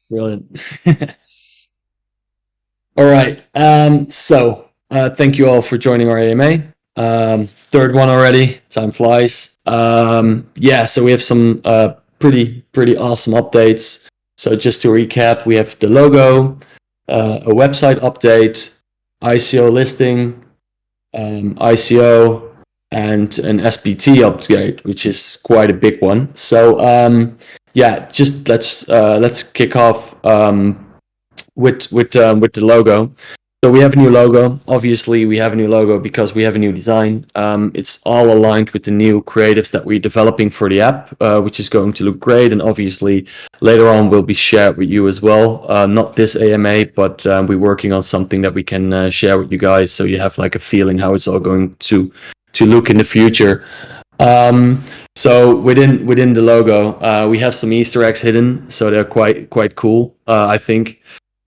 Brilliant. All right. Thank you all for joining our AMA. Third one already. Time flies. So we have some pretty awesome updates. So just to recap, we have the logo, a website update, ICO listing, ICO, and an SPT upgrade, which is quite a big one. So just let's kick off with the logo. So we have a new logo. Obviously, we have a new logo because we have a new design. It's all aligned with the new creatives that we're developing for the app, which is going to look great. And obviously, later on, will be shared with you as well. Not this AMA, but we're working on something that we can share with you guys, so you have like a feeling how it's all going to look in the future. So within the logo, we have some Easter eggs hidden, so they're quite cool, I think.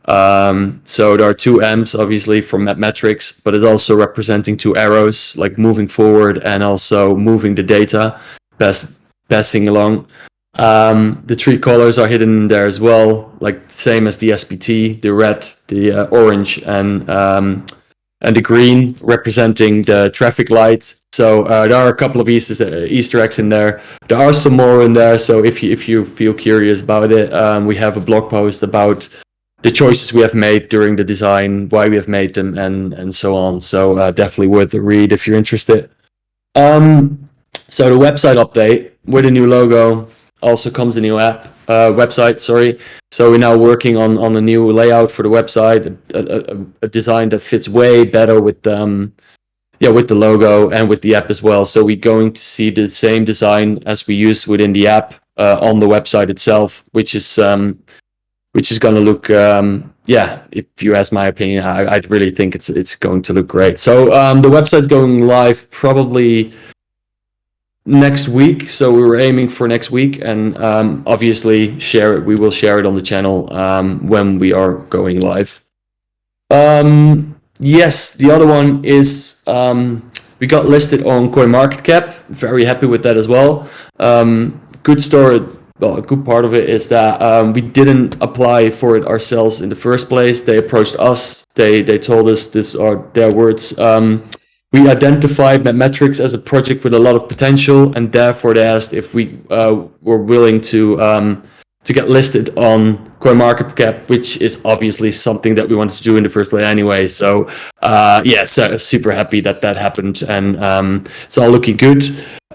So there are two M's obviously from MapMetrics, but it's also representing two arrows, like moving forward and also moving the data, passing along. The three colors are hidden in there as well, like same as the SPT, the red, the orange, and the green representing the traffic light. So there are a couple of Easter eggs in there. There are some more in there. So if you feel curious about it, we have a blog post about the choices we have made during the design, why we have made them, and so on. So definitely worth a read if you're interested. So the website update with a new logo, also comes a new website. Sorry. So we're now working on a new layout for the website, a design that fits way better with with the logo and with the app as well. So we're going to see the same design as we use within the app on the website itself, which is going to look, if you ask my opinion, I really think it's going to look great. So the website's going live probably next week. So we were aiming for next week, and obviously we will share it on the channel when we are going live. Yes, the other one is we got listed on CoinMarketCap. Very happy with that as well. Good story. Well, a good part of it is that we didn't apply for it ourselves in the first place. They approached us. They told us, this are their words. We identified MapMetrics as a project with a lot of potential, and therefore they asked if we were willing to get listed on CoinMarketCap, which is obviously something that we wanted to do in the first place anyway. So so super happy that happened, and it's all looking good.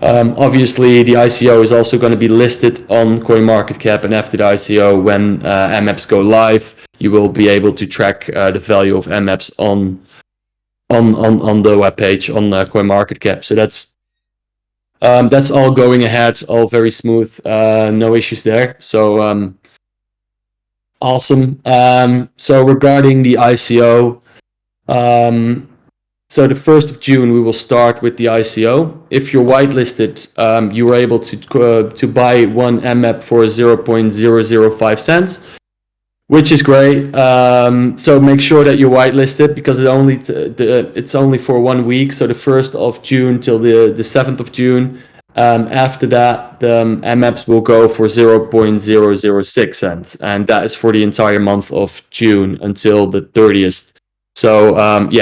Obviously, the ICO is also going to be listed on CoinMarketCap, and after the ICO, when MApps go live, you will be able to track the value of MApps on the webpage on CoinMarketCap. So that's all going ahead, all very smooth, no issues there. So awesome. So regarding the ICO, so the 1st of June, we will start with the ICO. If you're whitelisted, you are able to buy one MAP for 0.005 cents, which is great. So make sure that you're whitelisted, because it's only for 1 week. So the 1st of June till the 7th of June. After that, the MAPs will go for 0.006 cents, and that is for the entire month of June until the 30th. So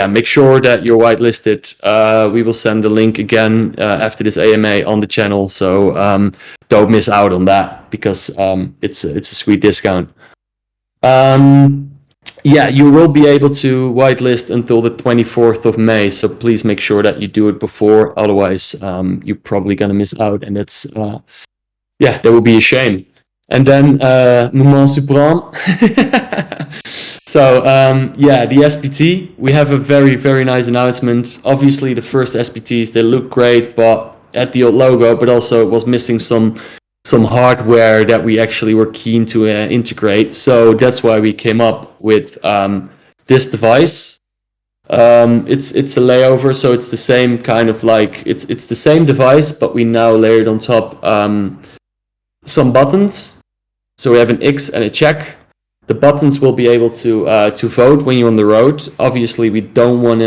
make sure that you're whitelisted. We will send the link again after this AMA on the channel, so don't miss out on that, because it's a sweet discount. You will be able to whitelist until the 24th of May, so please make sure that you do it before, otherwise you're probably gonna miss out, and that's that would be a shame. And then moment supreme. So the SPT, we have a very, very nice announcement. Obviously the first SPTs, they look great, but at the old logo, but also it was missing some hardware that we actually were keen to integrate. So that's why we came up with this device. It's a layover, so it's the same kind of like, it's the same device, but we now layered on top some buttons. So we have an X and a check. The buttons will be able to vote when you're on the road. Obviously, we don't want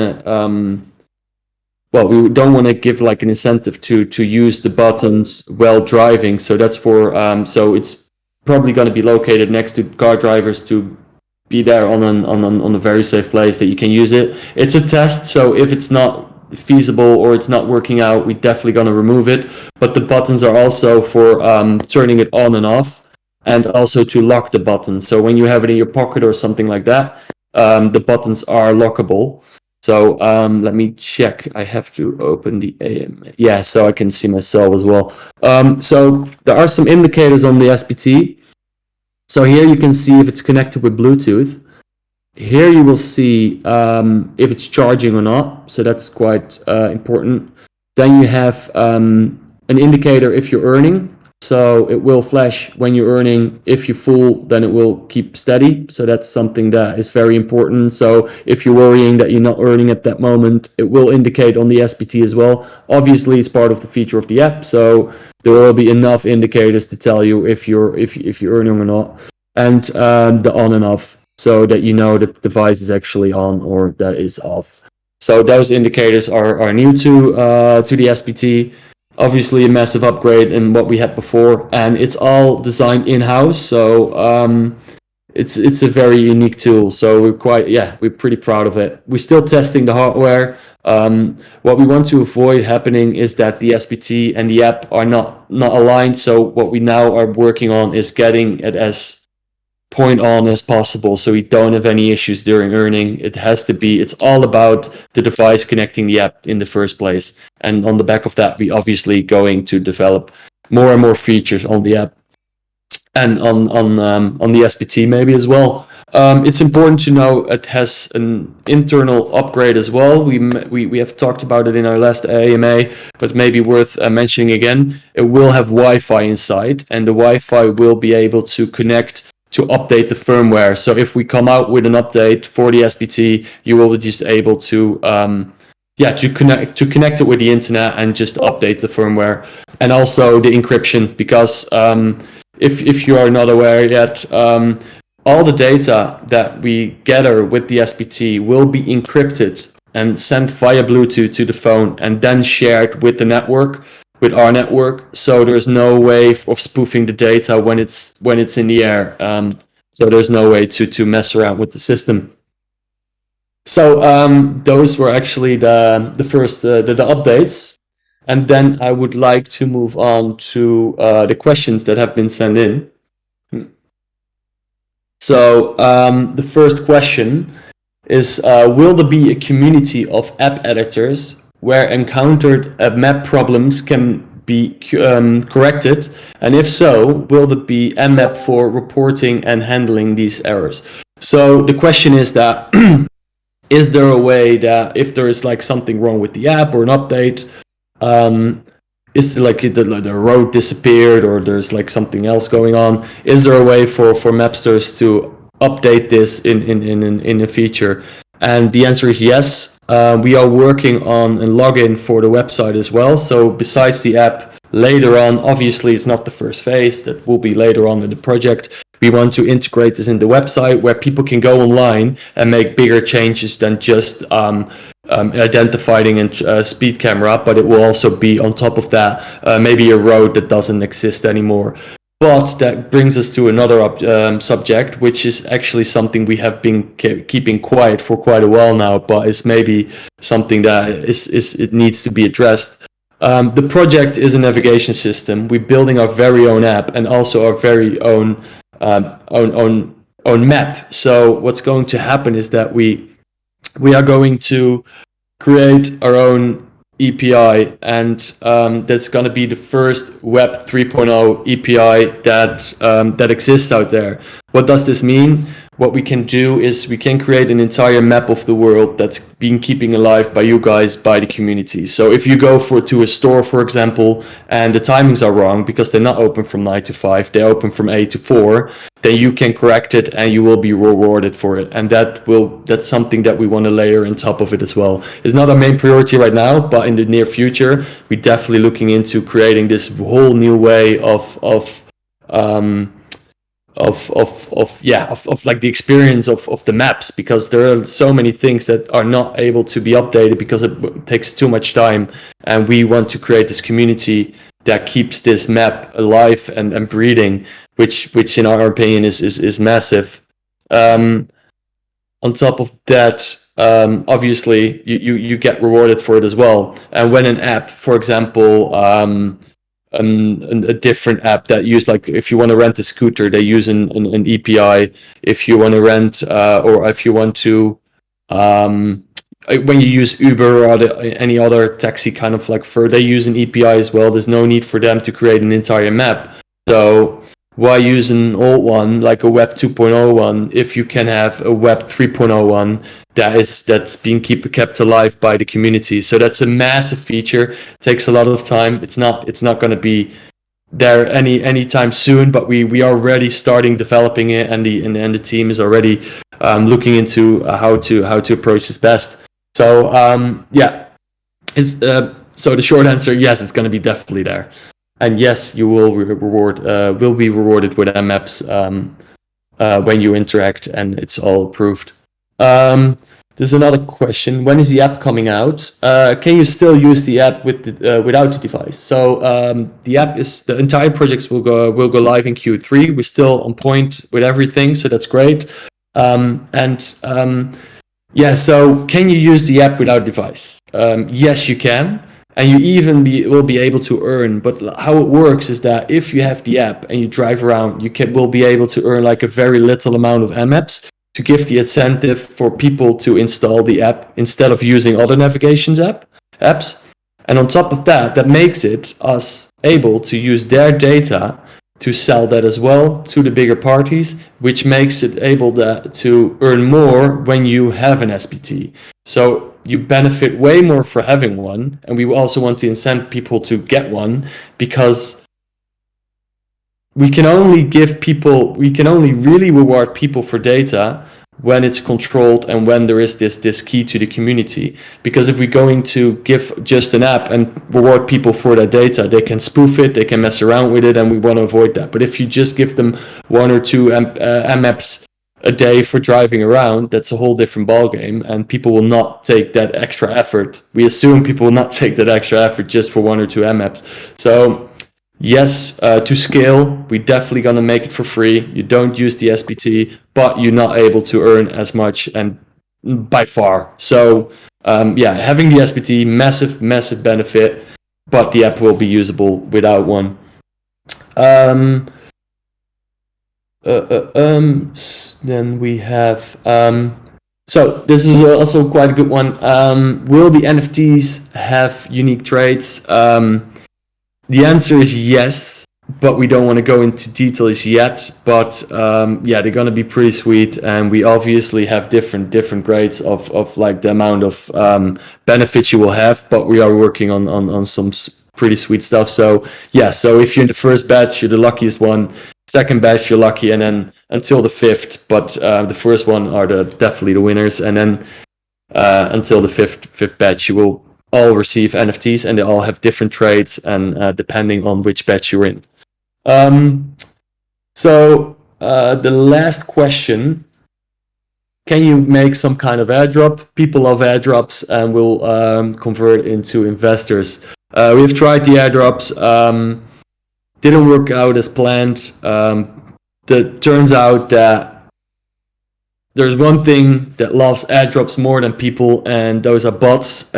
to give like an incentive to use the buttons while driving. So that's for so it's probably going to be located next to car drivers to be there on a very safe place that you can use it. It's a test, so if it's not feasible or it's not working out, we're definitely going to remove it. But the buttons are also for turning it on and off, and also to lock the button. So when you have it in your pocket or something like that, the buttons are lockable. So let me check. I have to open the AMA. Yeah, so I can see myself as well. So there are some indicators on the SPT. So here you can see if it's connected with Bluetooth. Here you will see if it's charging or not. So that's quite important. Then you have an indicator if you're earning. So it will flash when you're earning. If you're full, then it will keep steady. So that's something that is very important. So if you're worrying that you're not earning at that moment, it will indicate on the SPT as well. Obviously, it's part of the feature of the app. So there will be enough indicators to tell you if you're earning or not, and the on and off, so that you know that the device is actually on or that is off. So those indicators are new to the SPT. Obviously a massive upgrade in what we had before, and it's all designed in-house. So it's a very unique tool. So we're pretty proud of it. We're still testing the hardware. What we want to avoid happening is that the SPT and the app are not aligned. So what we now are working on is getting it as point on as possible, so we don't have any issues during earning. It's all about the device connecting the app in the first place, and on the back of that, we obviously going to develop more and more features on the app and on the SPT maybe as well. It's important to know it has an internal upgrade as well. We have talked about it in our last AMA, but maybe worth mentioning again. It will have Wi-Fi inside, and the Wi-Fi will be able to connect to update the firmware. So if we come out with an update for the SPT, you will be just able to connect it with the internet and just update the firmware, and also the encryption, because if you are not aware yet, all the data that we gather with the SPT will be encrypted and sent via Bluetooth to the phone, and then shared with the network, with our network. So there's no way of spoofing the data when it's in the air. So there's no way to mess around with the system. So those were actually the first the updates, and then I would like to move on to the questions that have been sent in. So the first question is, will there be a community of app editors where encountered map problems can be corrected? And if so, will there be a map for reporting and handling these errors? So the question is that, is there a way that if there is like something wrong with the app or an update, is there like the road disappeared or there's like something else going on, is there a way for Mapsters to update this in a feature? And the answer is yes. We are working on a login for the website as well. So besides the app, later on, obviously it's not the first phase, that will be later on in the project. We want to integrate this in the website where people can go online and make bigger changes than just identifying and speed camera, but it will also be on top of that, maybe a road that doesn't exist anymore. But that brings us to another subject, which is actually something we have been keeping quiet for quite a while now, but it's maybe something that it needs to be addressed. The project is a navigation system. We're building our very own app and also our very own map. So what's going to happen is that we are going to create our own API, and that's going to be the first Web 3.0 API that exists out there. What does this mean? What we can do is we can create an entire map of the world that's being keeping alive by you guys, by the community. So if you go to a store, for example, and the timings are wrong because they're not open from 9 to 5, they're open from 8 to 4, then you can correct it and you will be rewarded for it. And that's something that we want to layer on top of it as well. It's not our main priority right now, but in the near future, we're definitely looking into creating this whole new way of like the experience of the maps, because there are so many things that are not able to be updated because it takes too much time, and we want to create this community that keeps this map alive and breathing, which in our opinion is massive. Um, on top of that, obviously you get rewarded for it as well. And when an app, for example, a different app that use, like if you want to rent a scooter, they use an API. If you want to rent or if you want to when you use Uber or any other taxi kind of like they use an API as well. There's no need for them to create an entire map. So why use an old one like a Web 2.0 one if you can have a Web 3.0 one that's being kept alive by the community? So that's a massive feature. It takes a lot of time. It's not going to be there anytime soon, but we are already starting developing it, and the team is already looking into how to approach this best. So yeah, so the short answer, yes, it's going to be definitely there, and yes, you will will be rewarded with maps when you interact, and it's all approved. There's another question. When is the app coming out? Can you still use the app without the device? So the entire projects will go live in Q3. We're still on point with everything, so that's great. Yeah, so can you use the app without device? Yes, you can, and you even will be able to earn. But how it works is that if you have the app and you drive around, will be able to earn like a very little amount of MAPs to give the incentive for people to install the app instead of using other navigations apps. And on top of that, that makes it us able to use their data to sell that as well to the bigger parties, which makes it able to earn more when you have an SPT. So you benefit way more for having one, and we also want to incent people to get one, because we can only really reward people for data when it's controlled and when there is this key to the community. Because if we're going to give just an app and reward people for that data, they can spoof it, they can mess around with it, and we want to avoid that. But if you just give them one or two maps a day for driving around, that's a whole different ballgame, and people will not take that extra effort. We assume people will not take that extra effort just for one or two maps. So yes, to scale, we're definitely going to make it for free. You don't use the SPT, but you're not able to earn as much, and by far. So yeah, having the SPT, massive benefit, but the app will be usable without one. Then we have so this is also quite a good one. Will the NFTs have unique traits? The answer is yes, but we don't want to go into details yet. But yeah, they're going to be pretty sweet, and we obviously have different grades of like the amount of benefits you will have. But we are working on some pretty sweet stuff. So yeah, so if you're in the first batch, you're the luckiest one. Second batch, you're lucky, and then until the fifth. But the first one are definitely the winners, and then until the fifth batch, you will all receive NFTs, and they all have different traits, and depending on which batch you're in. So the last question: can you make some kind of airdrop? People love airdrops, and will convert into investors. We've tried the airdrops. Didn't work out as planned. Turns out that there's one thing that loves airdrops more than people, and those are bots.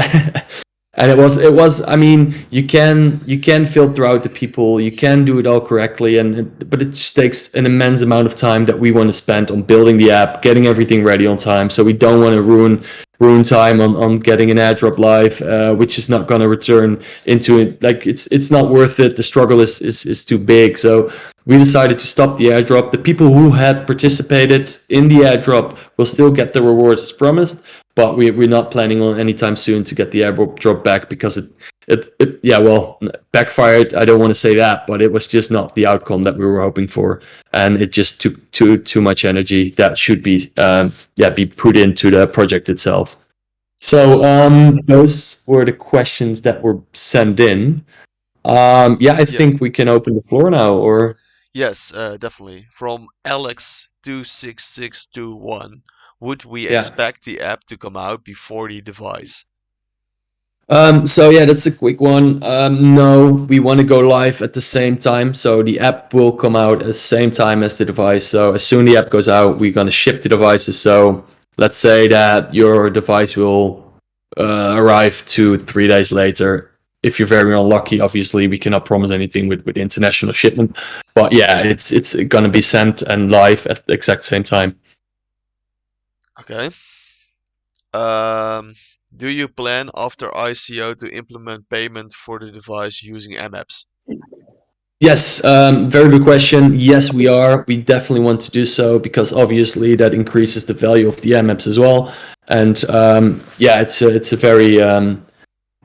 And it was. I mean, you can filter out the people. You can do it all correctly, but it just takes an immense amount of time that we want to spend on building the app, getting everything ready on time. So we don't want to ruin time on getting an airdrop live, which is not going to return into it. Like it's not worth it. The struggle is too big. So we decided to stop the airdrop. The people who had participated in the airdrop will still get the rewards as promised, but we're not planning on anytime soon to get the airdrop back, because it yeah, well, backfired. I don't want to say that, but it was just not the outcome that we were hoping for, and it just took too much energy that should be be put into the project itself. So those were the questions that were sent in. Yeah, I Yeah. think we can open the floor now, or Yes, definitely. From Alex26621, would we yeah. expect the app to come out before the device? So yeah, that's a quick one. No, we want to go live at the same time. So the app will come out at the same time as the device. So as soon the app goes out, we're gonna ship the devices. So let's say that your device will arrive 2-3 days later. If you're very unlucky, obviously we cannot promise anything with international shipment. But yeah, it's gonna be sent and live at the exact same time. Okay. Do you plan after ICO to implement payment for the device using MApps? Yes, very good question. Yes, we are. We definitely want to do so because obviously that increases the value of the MApps as well. And yeah, it's a very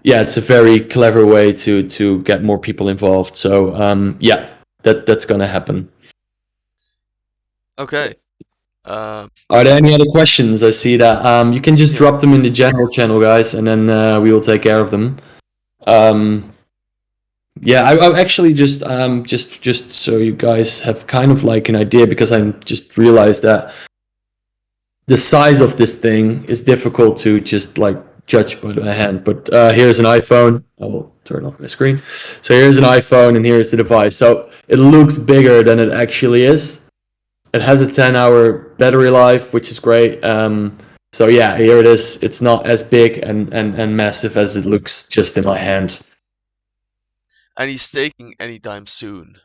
yeah, it's a very clever way to get more people involved. So yeah, that's gonna happen. Okay. Um, Are there any other questions? I see that you can just yeah. drop them in the general channel, guys, and then we will take care of them. Um, Yeah, I actually just so you guys have kind of like an idea because I just realized that the size of this thing is difficult to just like judge by the hand. But here's an iPhone. I will turn off my screen. So here's an iPhone and here's the device. So it looks bigger than it actually is. It has a 10-hour battery life, which is great. So yeah, here it is. It's not as big and massive as it looks just in my hand. And he's staking anytime soon.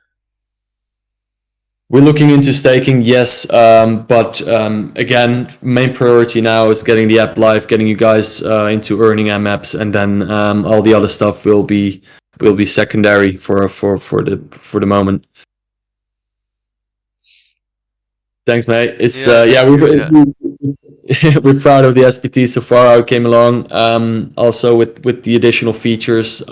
We're looking into staking, yes, but again, main priority now is getting the app live, getting you guys into earning MApps, and then all the other stuff will be secondary for the moment. Thanks, mate. It's Yeah, yeah, thank you. Yeah. we're proud of the SPT so far. How it came along. Also with the additional features.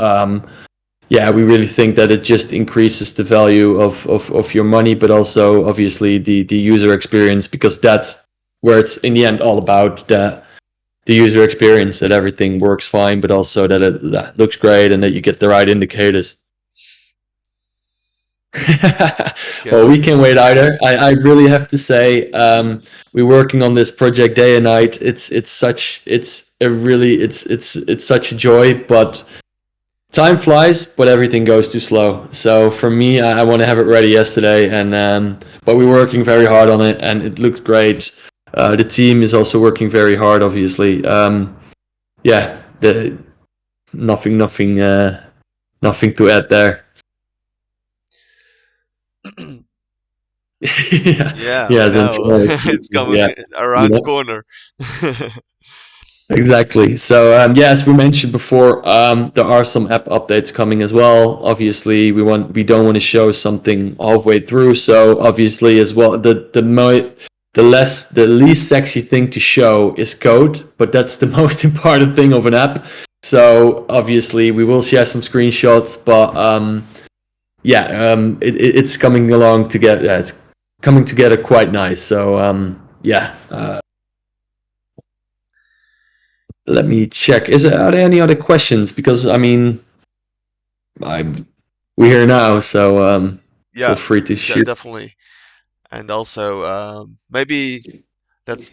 Yeah, we really think that it just increases the value of your money, but also obviously the user experience, because that's where it's in the end all about, the user experience, that everything works fine, but also that that looks great and that you get the right indicators. Can't Well, we wait. can't wait either. I really have to say, we're working on this project day and night. It's such a joy, but time flies, but everything goes too slow. So for me, I want to have it ready yesterday, and but we're working very hard on it, and it looks great. The team is also working very hard, obviously. Yeah, nothing to add there. Yeah, Yeah, we yes, and know. It's yeah, coming you around the know. corner. Exactly. So yeah, as we mentioned before, there are some app updates coming as well. Obviously, we don't want to show something halfway through. So obviously, as well, the least sexy thing to show is code, but that's the most important thing of an app. So obviously, we will share some screenshots, but yeah, it's coming along to get yeah, it's coming together quite nice. So yeah. Let me check. Are there any other questions? Because I mean, I'm we're here now, so feel Yeah, free to shoot. definitely. And also, maybe that's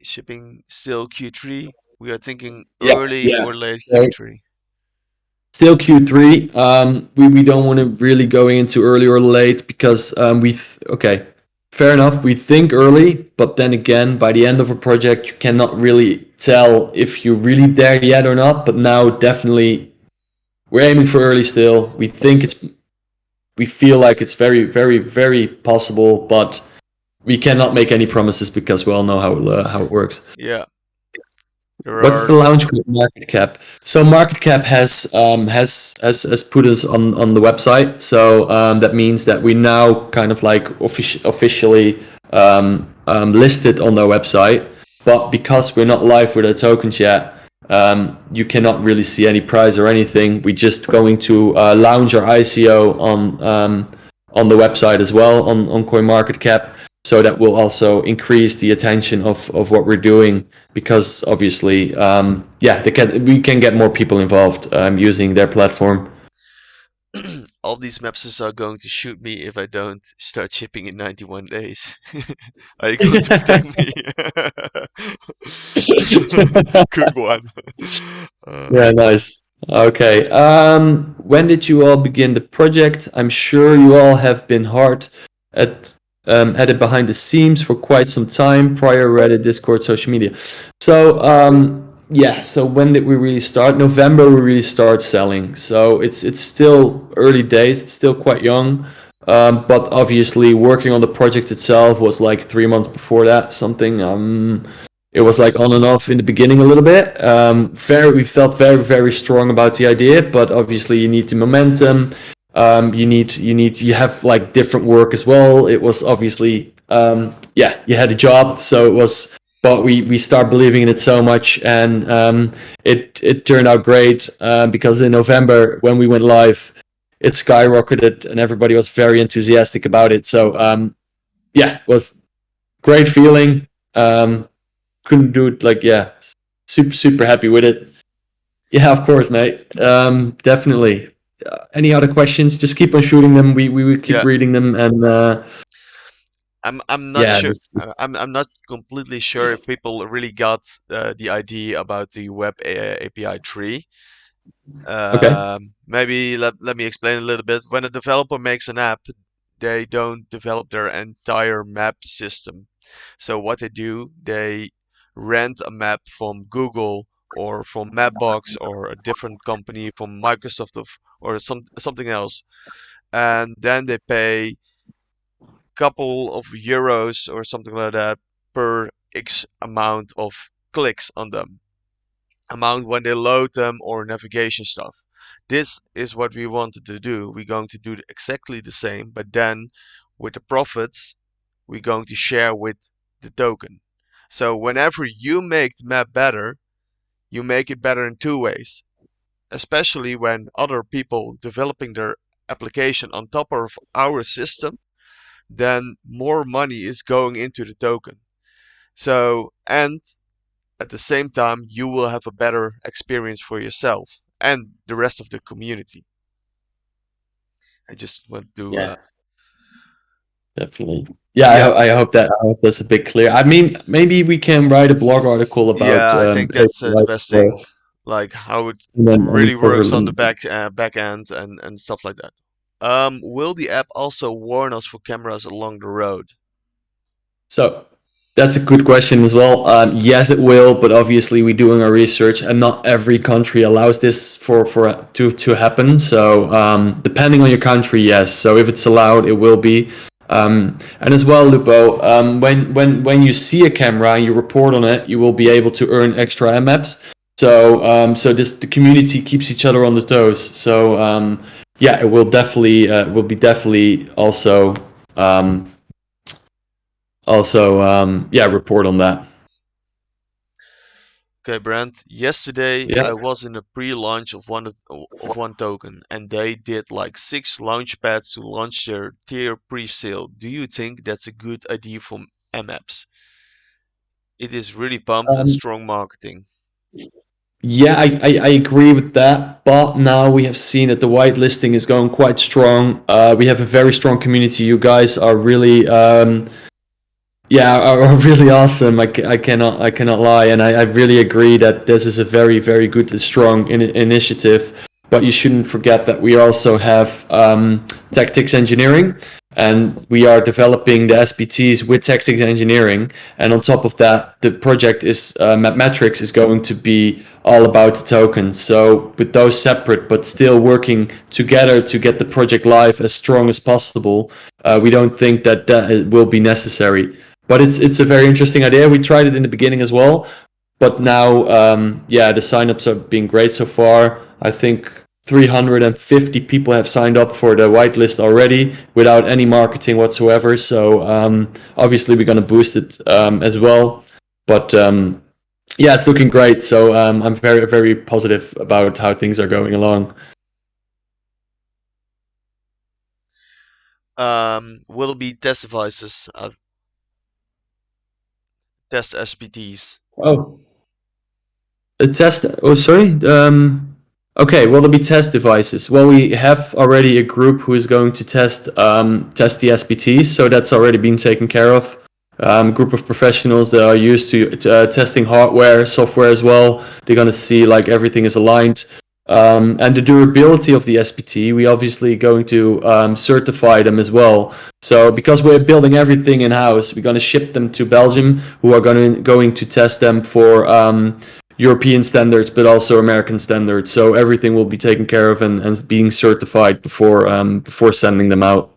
shipping still Q3. We are thinking Yeah, early yeah. or late So Q3. still Q3. We don't want to really go into early or late because okay, fair enough. We think early, but then again, by the end of a project, you cannot really tell if you're really there yet or not. But now, definitely, we're aiming for early still. We feel like it's very, very, very possible, but we cannot make any promises because we all know how it works. Yeah, there What's the are. launch market cap? So market cap has put us on the website. So that means that we now kind of like officially listed on their website. But because we're not live with our tokens yet, you cannot really see any price or anything. We're just going to launch our ICO on the website as well on CoinMarketCap. So that will also increase the attention of what we're doing, because obviously, yeah, we can get more people involved using their platform. All these maps are going to shoot me if I don't start shipping in 91 days. Are you going to protect me? Good one. Yeah, nice. Okay. When did you all begin the project? I'm sure you all have been hard at at it behind the scenes for quite some time, prior Reddit, Discord, social media. So yeah, so when did we really start? November we really start selling. So it's still early days, it's still quite young. But obviously working on the project itself was like 3 months before that, something. It was like on and off in the beginning a little bit. We felt very strong about the idea, but obviously you need the momentum. You have like different work as well. It was obviously yeah, you had a job, so it was. But we start believing in it so much, and it turned out great because in November when we went live, it skyrocketed and everybody was very enthusiastic about it. So yeah, it was great feeling. Couldn't do it like yeah, super happy with it. Yeah, of course, mate. Definitely. Any other questions? Just keep on shooting them. We will keep Yeah, reading them, and I'm not yeah, sure. I'm not completely sure if people really got the idea about the web API tree. okay. Maybe let me explain a little bit. When a developer makes an app, they don't develop their entire map system. So what they do, they rent a map from Google or from Mapbox or a different company from Microsoft or something else, and then they pay couple of euros or something like that per X amount of clicks on them, amount when they load them or navigation stuff. This is what we wanted to do. We're going to do exactly the same, but then with the profits, we're going to share with the token. So whenever you make the map better, you make it better in two ways, especially when other people developing their application on top of our system, then more money is going into the token. So, and at the same time, you will have a better experience for yourself and the rest of the community. I just want to, Yeah, definitely. Yeah, yeah, I hope that I hope that's a bit clear. I mean, maybe we can write a blog article about yeah, I think that's the APIs best thing, for, like how it and we really cover. works on the back end and stuff like that. Will the app also warn us for cameras along the road? So that's a good question as well. Yes, it will, but obviously we're doing our research, and not every country allows this to happen. So depending on your country, yes. So if it's allowed, it will be. And as well, Lupo, when you see a camera and you report on it, you will be able to earn extra MMAPs. So so the community keeps each other on the toes. So yeah, it will be definitely also yeah, report on that. Okay, Brent. Yesterday Yeah. I was in a pre-launch of one token, and they did like 6 launch pads to launch their tier pre-sale. Do you think that's a good idea for MApps? It is really pumped and Um, strong marketing. yeah, I agree with that. But now we have seen that the whitelisting is going quite strong. We have a very strong community. You guys are really yeah, are really awesome. I cannot lie, and I really agree that this is a very good and strong initiative. But you shouldn't forget that we also have tactics engineering, and we are developing the SPTs with tactics engineering. And on top of that, the project is MapMetrics is going to be all about the tokens. So with those separate but still working together to get the project live as strong as possible, we don't think that that will be necessary. But it's a very interesting idea. We tried it in the beginning as well, but now yeah, the signups are being great so far. I think 350 people have signed up for the whitelist already without any marketing whatsoever. So obviously we're going to boost it as well. But yeah, it's looking great. So I'm very positive about how things are going along. Will it be test devices, test SPTs? Oh, a test. Oh, sorry. Okay. Well, there'll be test devices. Well, we have already a group who is going to test the SPTs, so that's already been taken care of. group of professionals that are used to testing hardware, software as well. They're going to see like everything is aligned. And the durability of the SPT, we obviously going to certify them as well. So because we're building everything in house, we're going to ship them to Belgium, who are going to test them for European standards, but also American standards. So everything will be taken care of and being certified before sending them out.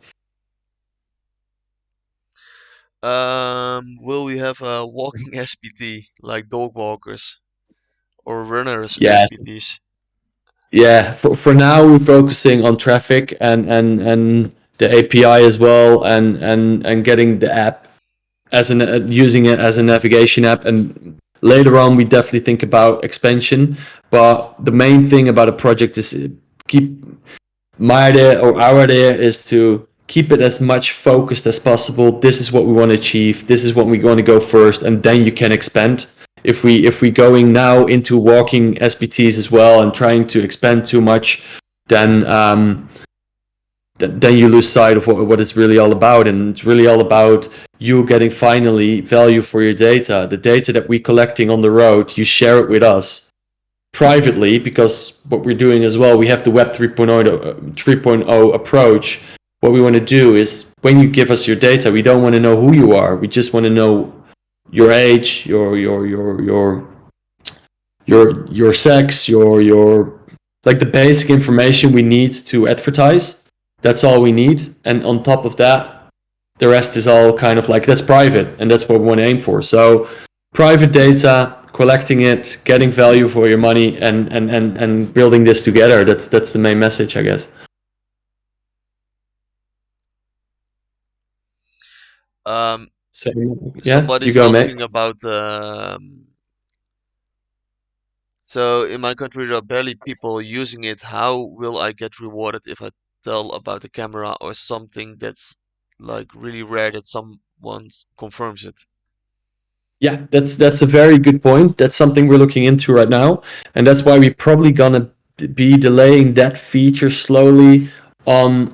Will we have a walking SPT like dog walkers or runners Yeah, SPTs? yeah. For now, we're focusing on traffic and the API as well, and getting the app as an using it as a navigation app. And later on, we definitely think about expansion. But the main thing about a project is keep my idea or our idea is to keep it as much focused as possible. This is what we want to achieve. This is what we want to go first, and then you can expand. If we going now into walking SPTs as well and trying to expand too much, then then you lose sight of what it's really all about. And it's really all about you getting finally value for your data. The data that we're collecting on the road, you share it with us privately, because what we're doing as well, we have the Web 3.0 approach. What we want to do is when you give us your data, we don't want to know who you are. We just want to know your age, your sex, your like the basic information we need to advertise. That's all we need. And on top of that, the rest is all kind of like that's private, and that's what we want to aim for. So private data, collecting it, getting value for your money, and building this together. That's the main message, I guess. Um, So yeah, you Somebody's go, mate. asking about so in my country there are barely people using it. How will I get rewarded if I tell about the camera or something that's like really rare that someone confirms it? Yeah, that's a very good point. That's something we're looking into right now, and that's why we're probably gonna be delaying that feature slowly on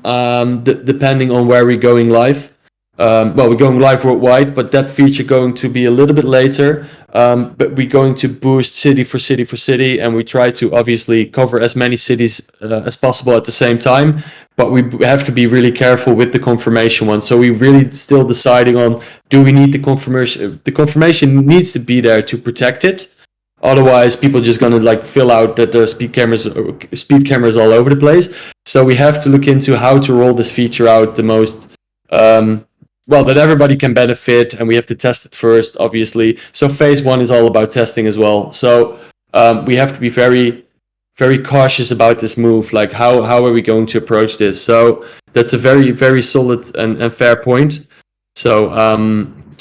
depending on where we're going live. Well, we're going live worldwide, but that feature going to be a little bit later. But we're going to boost city for city for city, and we try to obviously cover as many cities as possible at the same time. But we have to be really careful with the confirmation one. So we're really still deciding on, do we need the confirmation? The confirmation needs to be there to protect it. Otherwise, people are just gonna like fill out that there are speed cameras all over the place. So we have to look into how to roll this feature out the most um, well, that everybody can benefit, and we have to test it first, obviously. So phase one is all about testing as well. So we have to be very, very cautious about this move. Like, how are we going to approach this? So that's a very, very solid and fair point. So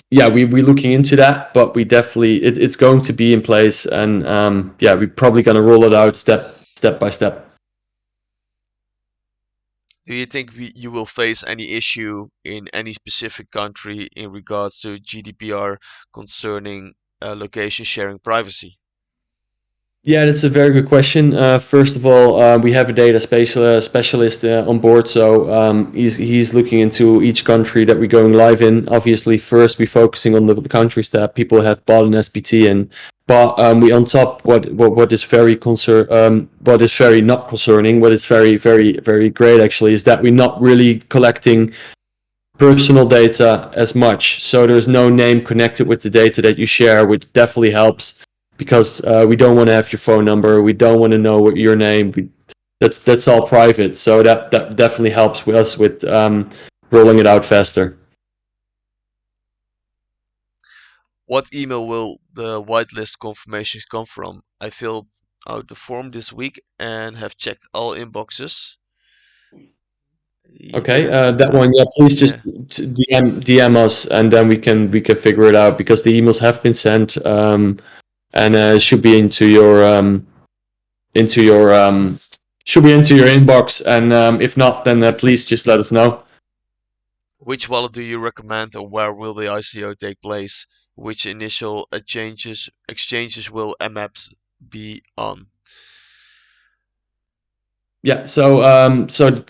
yeah, we're looking into that, but we definitely it's going to be in place, and yeah, we're probably going to roll it out step by step. Do you think you will face any issue in any specific country in regards to GDPR concerning location sharing privacy? Yeah, that's a very good question. First of all, we have a data specialist on board, so he's looking into each country that we're going live in. Obviously, first we're focusing on the countries that people have bought an SPT in, but we on top what is very what is very not concerning, what is very great actually, is that we're not really collecting personal data as much. So there's no name connected with the data that you share, which definitely helps, because we don't want to have your phone number. We don't want to know what your name. That's all private. So that definitely helps with us with rolling it out faster. What email will the whitelist confirmations come from? I filled out the form this week and have checked all inboxes. You Okay, can, that one, yeah. Please just yeah. DM us, and then we can figure it out, because the emails have been sent, and should be into your should be into your inbox. And if not, then please just let us know. Which wallet do you recommend and where will the ICO take place? Which initial exchanges will MAPs be on? Yeah, so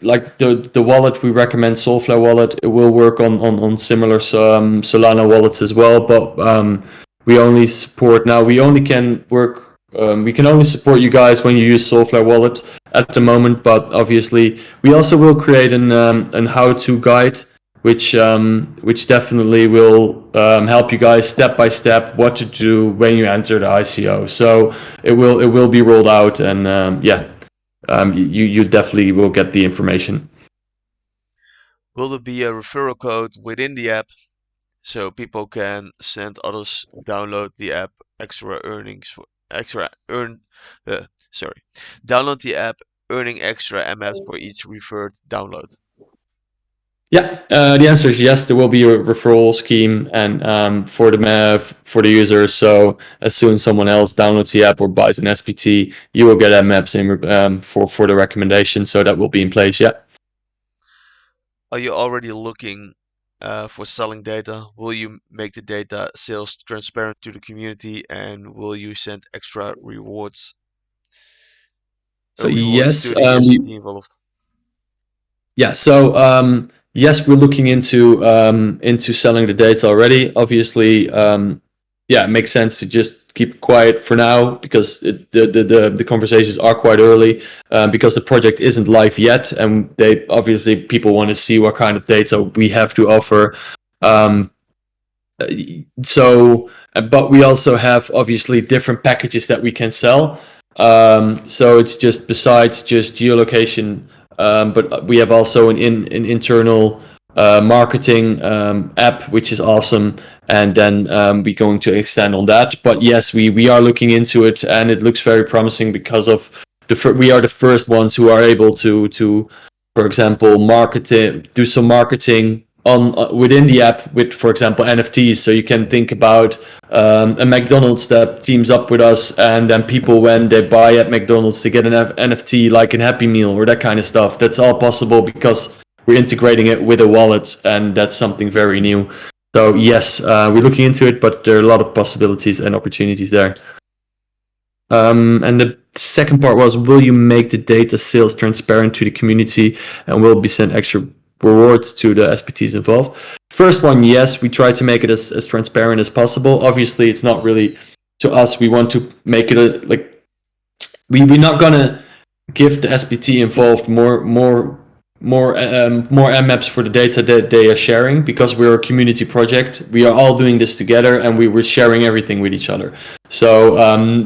like the wallet we recommend, Soulflower wallet, it will work on similar Solana wallets as well, but we only support now. We can only support you guys when you use Soulflower wallet at the moment. But obviously, we also will create an how-to guide, which definitely will help you guys step by step what to do when you enter the ICO. So it will be rolled out, and yeah, you definitely will get the information. Will there be a referral code within the app so people can send others download the app extra earnings for extra earn sorry download the app earning extra MFs for each referred download? Yeah, the answer is yes. There will be a referral scheme, and for the users. So as soon as someone else downloads the app or buys an SPT, you will get MMAPs for the recommendation. So that will be in place. Yeah. Are you already looking for selling data? Will you make the data sales transparent to the community, and will you send extra So rewards yes, to the SPT involved? yeah. So yes, we're looking into selling the data already. Obviously, yeah, it makes sense to just keep quiet for now because the conversations are quite early, because the project isn't live yet, and they obviously people want to see what kind of data we have to offer. Um, but we also have obviously different packages that we can sell. So it's just besides just geolocation, but we have also an internal marketing app, which is awesome. And then we're going to extend on that. But yes, we are looking into it, and it looks very promising because of we are the first ones who are able to, for example, do some marketing on within the app with, for example, NFTs. So you can think about a McDonald's that teams up with us, and then people, when they buy at McDonald's, they get an NFT like a Happy Meal or that kind of stuff. That's all possible because we're integrating it with a wallet, and that's something very new. So yes, we're looking into it, but there are a lot of possibilities and opportunities there. And the second part was, will you make the data sales transparent to the community, and will be sent extra rewards to the SPTs involved? First one, yes, we try to make it as transparent as possible. Obviously, it's not really to us. We want to make it we're not gonna give the SPT involved more MMAPs for the data that they are sharing, because we're a community project. We are all doing this together, and we were sharing everything with each other. So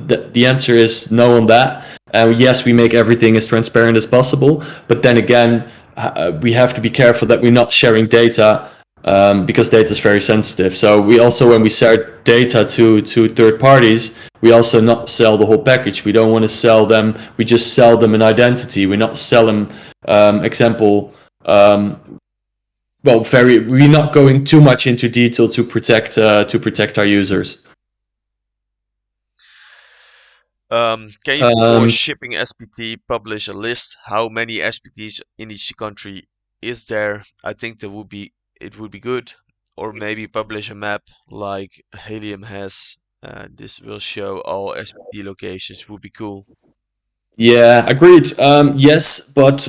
the answer is no on that. Yes, we make everything as transparent as possible, but then again, we have to be careful that we're not sharing data, because data is very sensitive. So we also, when we share data to third parties, we also not sell the whole package. We don't want to sell them. We just sell them an identity. We're not selling example. We're not going too much into detail to protect our users. Can you, before Um, shipping SPT, publish a list how many SPTs in each country is there? I think it would be good. Or maybe publish a map like Helium has. This will show all SPT locations. Would be cool. yeah, agreed. Yes, but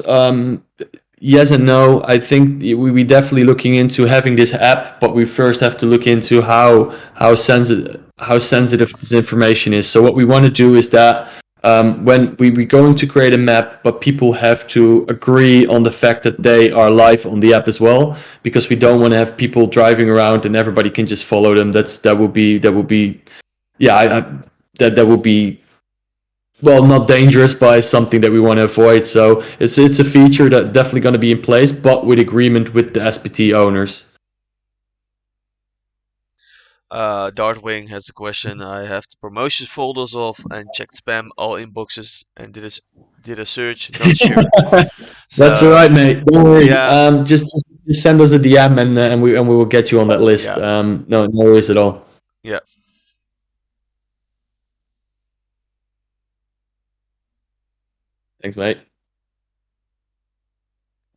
yes and no. I think we definitely looking into having this app, but we first have to look into how sensitive this information is. So what we want to do is that when we're going to create a map, but people have to agree on the fact that they are live on the app as well, because we don't want to have people driving around and everybody can just follow them. That would be yeah, that would be, well, not dangerous, but it's something that we want to avoid. So it's a feature that definitely going to be in place, but with agreement with the SPT owners. Dartwing has a question. I have the promotions folders off and checked spam all inboxes and did a search. Not sure. That's all So right, mate. Don't worry. yeah, Just send us a DM, and we will get you on that list. yeah, No worries at all. yeah. Thanks, mate.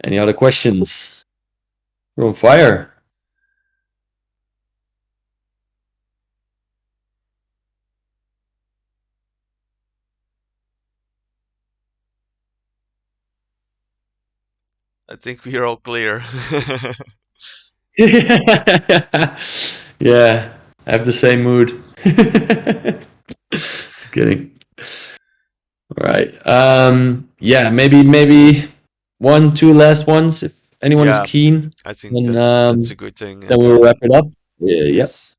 Any other questions? We're on fire. I think we are all clear. Yeah, I have the same mood. Just kidding. All right. Yeah, maybe one, two last ones if anyone is Yeah, keen. I think Then that's a good thing. then And we'll wrap it up. Yeah, yep. yes,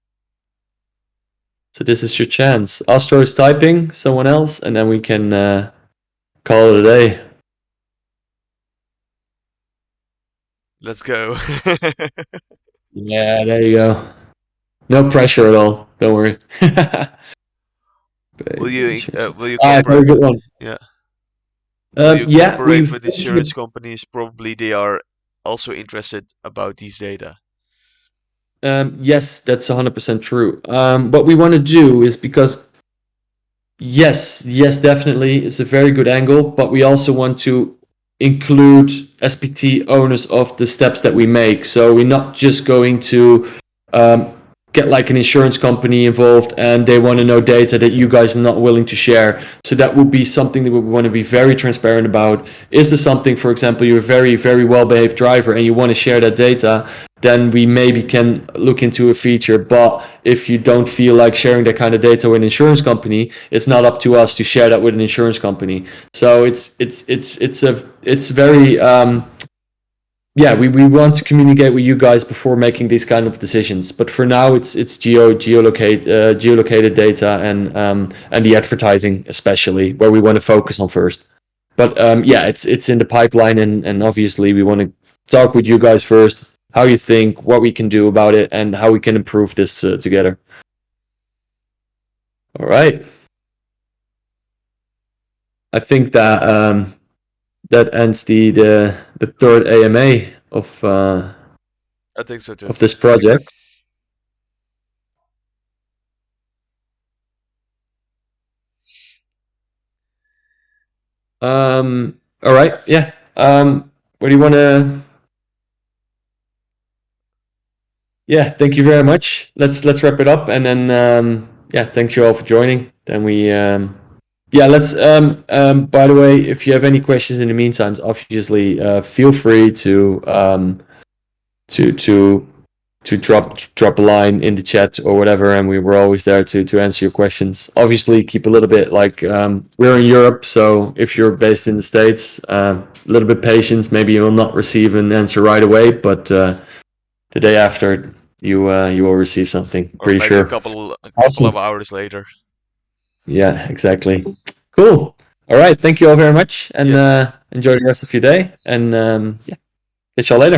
So this is your chance. Astro is typing, someone else, and then we can call it a day. let's go. Yeah, there you go. No pressure at all. Don't worry. Will you Very cooperate? good one. Yeah. Will you Yeah, cooperate we've with insurance companies? Probably they are also interested about these data. yes, that's 100% true. What we want to do is because yes, definitely, it's a very good angle, but we also want to include SPT owners of the steps that we make. So we're not just going to get like an insurance company involved and they want to know data that you guys are not willing to share. So that would be something that we want to be very transparent about. Is there something, for example, you're a very well behaved driver and you want to share that data, then we maybe can look into a feature. But if you don't feel like sharing that kind of data with an insurance company, it's not up to us to share that with an insurance company. So it's very yeah, we want to communicate with you guys before making these kind of decisions. But for now, it's geolocated data and the advertising especially where we want to focus on first. But yeah, it's in the pipeline, and obviously we want to talk with you guys first, how you think, what we can do about it, and how we can improve this together. All right. I think that that ends the third AMA I think so too. of this project. All right. Yeah. What do you want to? Yeah. Thank you very much. Let's wrap it up, and then yeah. Thanks you all for joining. Then we yeah. Let's by the way, if you have any questions in the meantime, obviously feel free to to to drop a line in the chat or whatever, and we were always there to answer your questions. Obviously, keep a little bit like we're in Europe, so if you're based in the States, a little bit patience. Maybe you will not receive an answer right away, but the day after, you will receive something. Or Pretty maybe sure. a couple Awesome. of hours later. Yeah, exactly. Cool. All right. Thank you all very much, and Yes. enjoy the rest of your day. And yeah, catch y'all later.